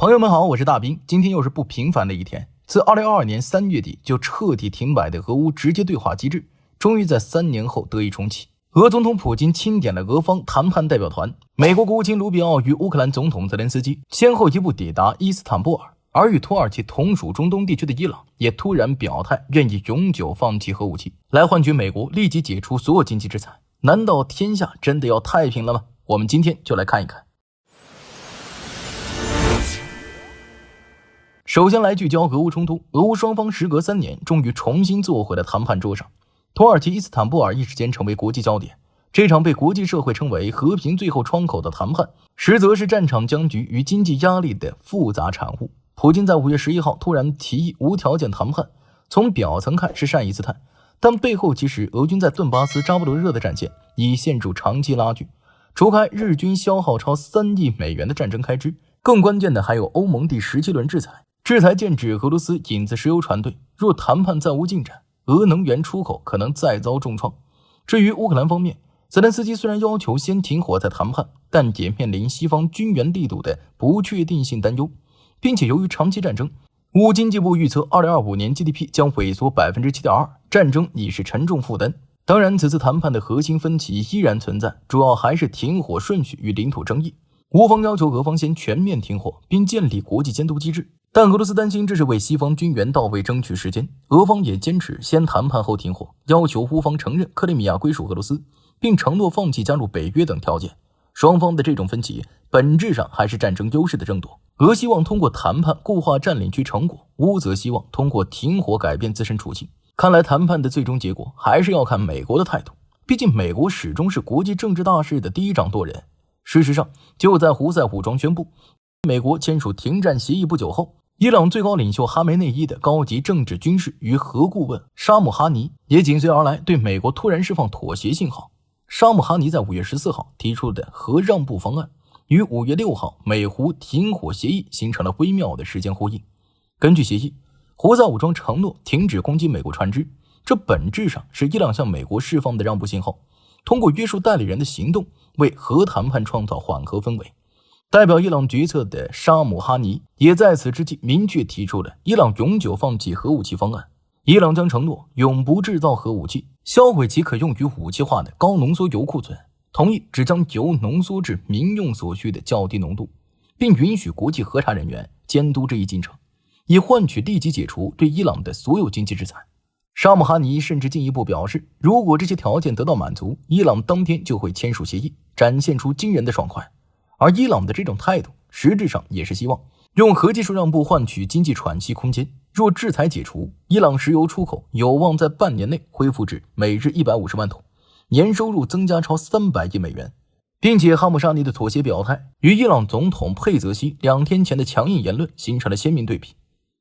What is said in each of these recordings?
朋友们好，我是大兵。今天又是不平凡的一天。自2022年3月底就彻底停摆的俄乌直接对话机制，终于在3年后得以重启。俄总统普京钦点了俄方谈判代表团，美国国务卿卢比奥与乌克兰总统泽连斯基先后一步抵达伊斯坦布尔，而与土耳其同属中东地区的伊朗也突然表态愿意永久放弃核武器，来换取美国立即解除所有经济制裁。难道天下真的要太平了吗？我们今天就来看一看。首先来聚焦俄乌冲突，俄乌双方时隔3年终于重新坐回了谈判桌上。土耳其伊斯坦布尔一时间成为国际焦点，这场被国际社会称为和平最后窗口的谈判，实则是战场僵局与经济压力的复杂产物。普京在5月11号突然提议无条件谈判，从表层看是善意姿态，但背后其实俄军在顿巴斯扎波罗热的战线已陷入长期拉锯，除开日军消耗超3亿美元的战争开支，更关键的还有欧盟第17轮制裁。制裁剑指俄罗斯引子石油船队，若谈判再无进展，俄能源出口可能再遭重创。至于乌克兰方面，泽连斯基虽然要求先停火再谈判，但也面临西方军援力度的不确定性担忧，并且由于长期战争，乌经济部预测2025年 GDP 将萎缩 7.2%， 战争已是沉重负担。当然，此次谈判的核心分歧依然存在，主要还是停火顺序与领土争议。乌方要求俄方先全面停火，并建立国际监督机制，但俄罗斯担心这是为西方军援到位争取时间。俄方也坚持先谈判后停火，要求乌方承认克里米亚归属俄罗斯，并承诺放弃加入北约等条件。双方的这种分歧本质上还是战争优势的争夺。俄希望通过谈判固化占领区成果，乌则希望通过停火改变自身处境。看来谈判的最终结果还是要看美国的态度，毕竟美国始终是国际政治大事的第一掌舵人。事实上，就在胡塞武装宣布美国签署停战协议不久后，伊朗最高领袖哈梅内伊的高级政治军事与核顾问沙姆哈尼也紧随而来，对美国突然释放妥协信号。沙姆哈尼在5月14号提出的核让步方案，与5月6号美胡停火协议形成了微妙的时间呼应。根据协议，胡塞武装承诺停止攻击美国船只，这本质上是伊朗向美国释放的让步信号，通过约束代理人的行动为核谈判创造缓和氛围。代表伊朗决策的沙姆哈尼也在此之际明确提出了伊朗永久放弃核武器方案。伊朗将承诺永不制造核武器，销毁其可用于武器化的高浓缩铀库存，同意只将铀浓缩至民用所需的较低浓度，并允许国际核查人员监督这一进程，以换取立即解除对伊朗的所有经济制裁。沙姆哈尼甚至进一步表示，如果这些条件得到满足，伊朗当天就会签署协议，展现出惊人的爽快。而伊朗的这种态度实质上也是希望用核技术让步换取经济喘息空间。若制裁解除，伊朗石油出口有望在半年内恢复至每日150万桶，年收入增加超300亿美元。并且哈姆沙尼的妥协表态与伊朗总统佩泽西2天前的强硬言论形成了鲜明对比。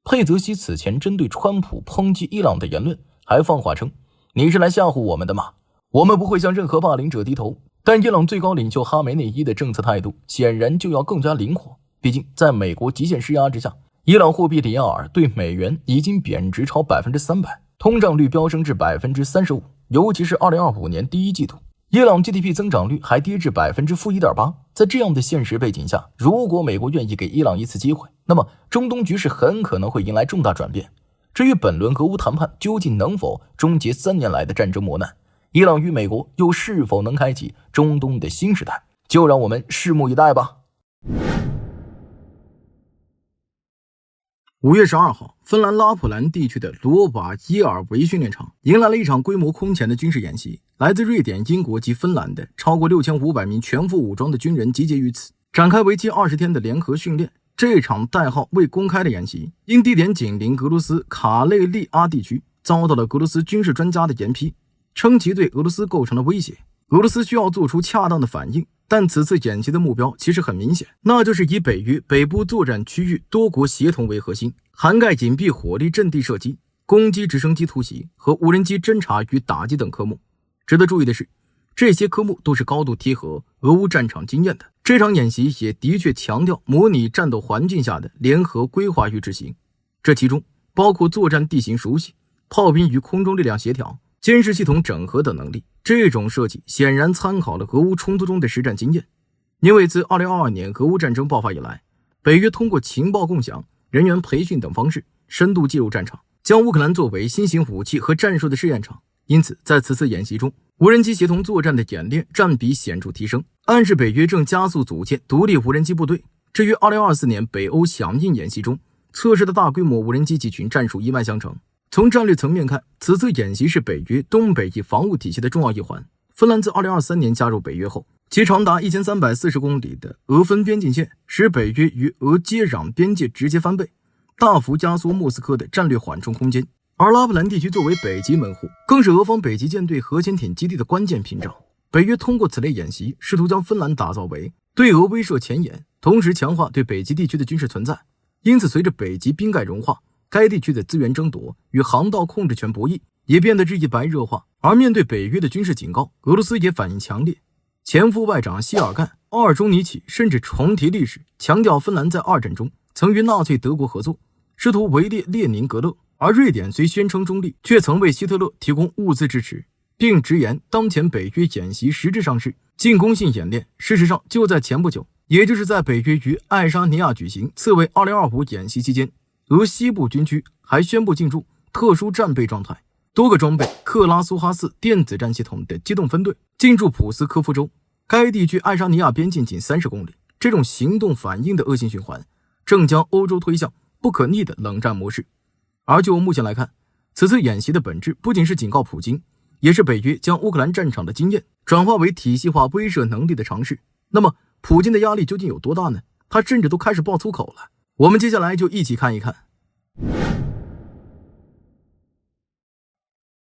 佩泽西此前针对川普抨击伊朗的言论还放话称，你是来吓唬我们的吗？我们不会向任何霸凌者低头。但伊朗最高领袖哈梅内伊的政策态度显然就要更加灵活，毕竟在美国极限施压之下，伊朗货币里亚尔对美元已经贬值超 300%， 通胀率飙升至 35%， 尤其是2025年第一季度，伊朗 GDP 增长率还跌至 -1.8%。 在这样的现实背景下，如果美国愿意给伊朗一次机会，那么中东局势很可能会迎来重大转变。至于本轮俄乌谈判究竟能否终结3年来的战争磨难，伊朗与美国又是否能开启中东的新时代，就让我们拭目以待吧。5月12号，芬兰拉普兰地区的罗瓦耶尔维训练场迎来了一场规模空前的军事演习。来自瑞典、英国及芬兰的超过6500名全副武装的军人集结于此，展开为期20天的联合训练。这场代号未公开的演习，因地点紧邻俄罗斯卡累利阿地区，遭到了俄罗斯军事专家的严批，称其对俄罗斯构成了威胁。俄罗斯需要做出恰当的反应，但此次演习的目标其实很明显，那就是以北约北部作战区域多国协同为核心，涵盖隐蔽火力阵地射击、攻击直升机突袭和无人机侦察与打击等科目。值得注意的是，这些科目都是高度贴合俄乌战场经验的。这场演习也的确强调模拟战斗环境下的联合规划与执行，这其中包括作战地形熟悉、炮兵与空中力量协调、监视系统整合等能力。这种设计显然参考了俄乌冲突中的实战经验，因为自2022年俄乌战争爆发以来，北约通过情报共享、人员培训等方式深度介入战场，将乌克兰作为新型武器和战术的试验场。因此，在此次演习中，无人机协同作战的演练占比显著提升，暗示北约正加速组建独立无人机部队。至于2024年北欧响应演习中测试的大规模无人机集群战术一脉相承。从战略层面看，此次演习是北约东北翼防务体系的重要一环。芬兰自2023年加入北约后，其长达1340公里的俄芬边境线使北约与俄接壤边界直接翻倍，大幅压缩莫斯科的战略缓冲空间。而拉普兰地区作为北极门户，更是俄方北极舰队核潜艇基地的关键屏障。北约通过此类演习，试图将芬兰打造为对俄威慑前沿，同时强化对北极地区的军事存在。因此，随着北极冰盖融化，该地区的资源争夺与航道控制权博弈也变得日益白热化。而面对北约的军事警告，俄罗斯也反应强烈。前副外长希尔盖、奥尔中尼奇甚至重提历史，强调芬兰在二战中曾与纳粹德国合作，试图围猎列宁格勒。而瑞典虽宣称中立，却曾为希特勒提供物资支持，并直言当前北约演习实质上是进攻性演练。事实上，就在前不久，也就是在北约于爱沙尼亚举行刺猬2025演习期间，俄西部军区还宣布进驻特殊战备状态，多个装备克拉苏哈4电子战系统的机动分队进驻普斯科夫州。该地距爱沙尼亚边境仅30公里。这种行动反应的恶性循环，正将欧洲推向不可逆的冷战模式。而就目前来看，此次演习的本质不仅是警告普京，也是北约将乌克兰战场的经验转化为体系化威慑能力的尝试。那么普京的压力究竟有多大呢？他甚至都开始爆粗口了。我们接下来就一起看一看。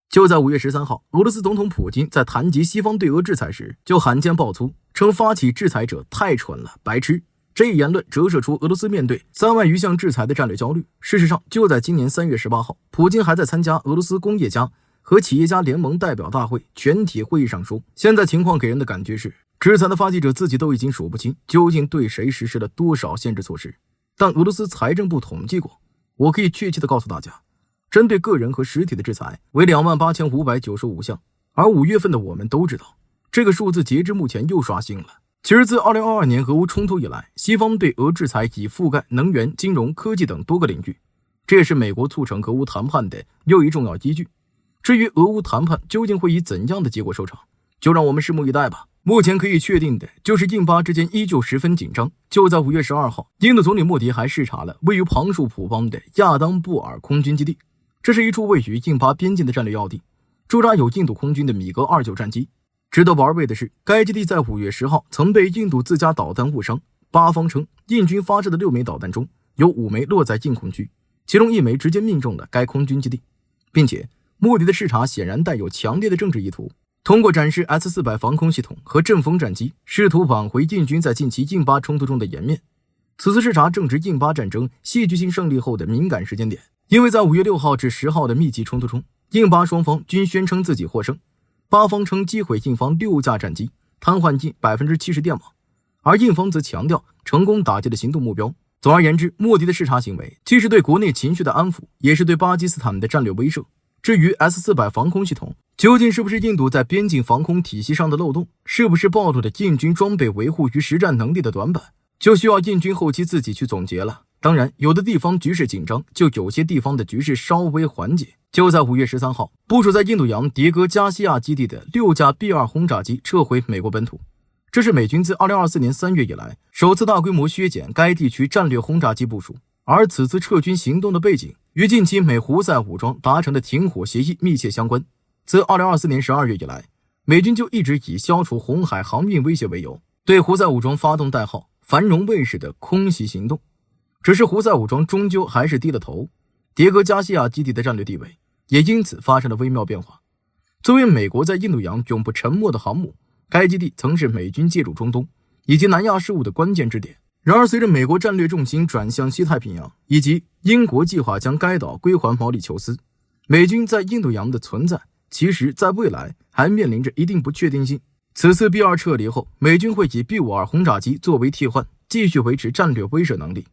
就在5月13号，俄罗斯总统普京在谈及西方对俄制裁时，就罕见爆粗，称发起制裁者太蠢了，白痴。这一言论折射出俄罗斯面对3万余项制裁的战略焦虑。事实上，就在今年3月18号，普京还在参加俄罗斯工业家和企业家联盟代表大会全体会议上说，现在情况给人的感觉是，制裁的发起者自己都已经数不清究竟对谁实施了多少限制措施。但俄罗斯财政部统计过，我可以确切地告诉大家，针对个人和实体的制裁为28595项，而5月份的我们都知道，这个数字截至目前又刷新了。其实自2022年俄乌冲突以来，西方对俄制裁已覆盖能源、金融、科技等多个领域，这也是美国促成俄乌谈判的又一重要依据。至于俄乌谈判究竟会以怎样的结果收场，就让我们拭目以待吧。目前可以确定的就是印巴之间依旧十分紧张。就在5月12号，印度总理莫迪还视察了位于旁树普邦的亚当布尔空军基地，这是一处位于印巴边境的战略要地，驻扎有印度空军的米格29战机。值得玩味的是，该基地在5月10号曾被印度自家导弹误伤。巴方称，印军发射的6枚导弹中有5枚落在印空区，其中1枚直接命中了该空军基地，并且莫迪的视察显然带有强烈的政治意图，通过展示 S-400 防空系统和阵风战机，试图挽回印军在近期印巴冲突中的颜面。此次视察正值印巴战争戏剧性胜利后的敏感时间点，因为在5月6号至10号的密集冲突中，印巴双方均宣称自己获胜。巴方称击毁印方6架战机，瘫痪近 70% 电网，而印方则强调成功打击了行动目标。总而言之，莫迪的视察行为既是对国内情绪的安抚，也是对巴基斯坦的战略威慑。至于 S-400 防空系统究竟是不是印度在边境防空体系上的漏洞，是不是暴露了印军装备维护与实战能力的短板，就需要印军后期自己去总结了。当然，有的地方局势紧张，就有些地方的局势稍微缓解。就在5月13号，部署在印度洋迭戈加西亚基地的6架 B-2 轰炸机撤回美国本土，这是美军自2024年3月以来首次大规模削减该地区战略轰炸机部署。而此次撤军行动的背景与近期美胡塞武装达成的停火协议密切相关。自2024年12月以来，美军就一直以消除红海航运威胁为由，对胡塞武装发动代号繁荣卫士的空袭行动。只是胡塞武装终究还是低了头，迭戈加西亚基地的战略地位也因此发生了微妙变化。作为美国在印度洋永不沉没的航母，该基地曾是美军介入中东以及南亚事务的关键支点。然而，随着美国战略重心转向西太平洋，以及英国计划将该岛归还毛里求斯，美军在印度洋的存在其实在未来还面临着一定不确定性。此次 B-2 撤离后，美军会以 B-52 轰炸机作为替换，继续维持战略威慑能力，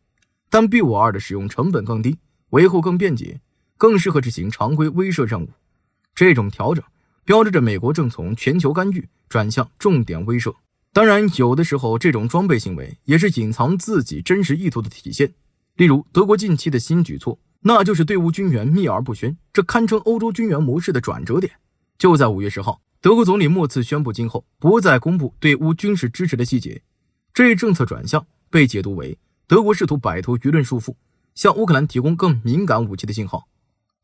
但 B-52 的使用成本更低，维护更便捷，更适合执行常规威慑任务。这种调整标志着美国正从全球干预转向重点威慑。当然，有的时候这种装备行为也是隐藏自己真实意图的体现。例如，德国近期的新举措，那就是对乌军援秘而不宣，这堪称欧洲军援模式的转折点。就在5月10号，德国总理默茨宣布今后不再公布对乌军事支持的细节。这一政策转向被解读为德国试图摆脱舆论束缚，向乌克兰提供更敏感武器的信号。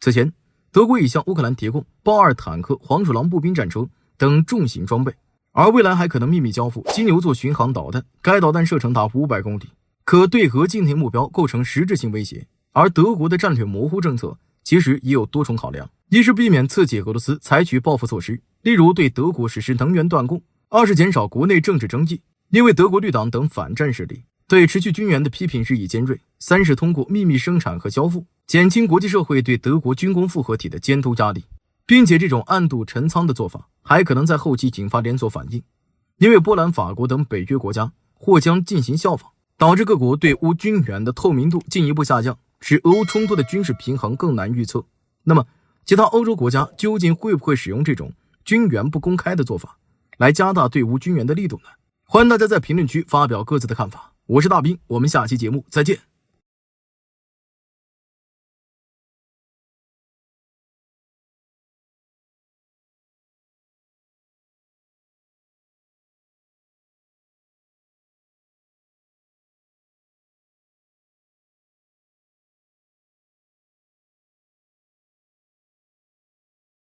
此前，德国已向乌克兰提供豹2坦克、黄鼠狼步兵战车等重型装备，而未来还可能秘密交付金牛座巡航导弹，该导弹射程达500公里，可对俄境内目标构成实质性威胁。而德国的战略模糊政策其实也有多重考量，一是避免刺激俄罗斯采取报复措施，例如对德国实施能源断供；二是减少国内政治争议，因为德国绿党等反战势力对持续军援的批评日益尖锐；三是通过秘密生产和交付，减轻国际社会对德国军工复合体的监督压力。并且这种暗度陈仓的做法还可能在后期引发连锁反应，因为波兰、法国等北约国家或将进行效仿，导致各国对乌军援的透明度进一步下降，使俄乌冲突的军事平衡更难预测。那么其他欧洲国家究竟会不会使用这种军援不公开的做法来加大对乌军援的力度呢？欢迎大家在评论区发表各自的看法。我是大兵，我们下期节目再见。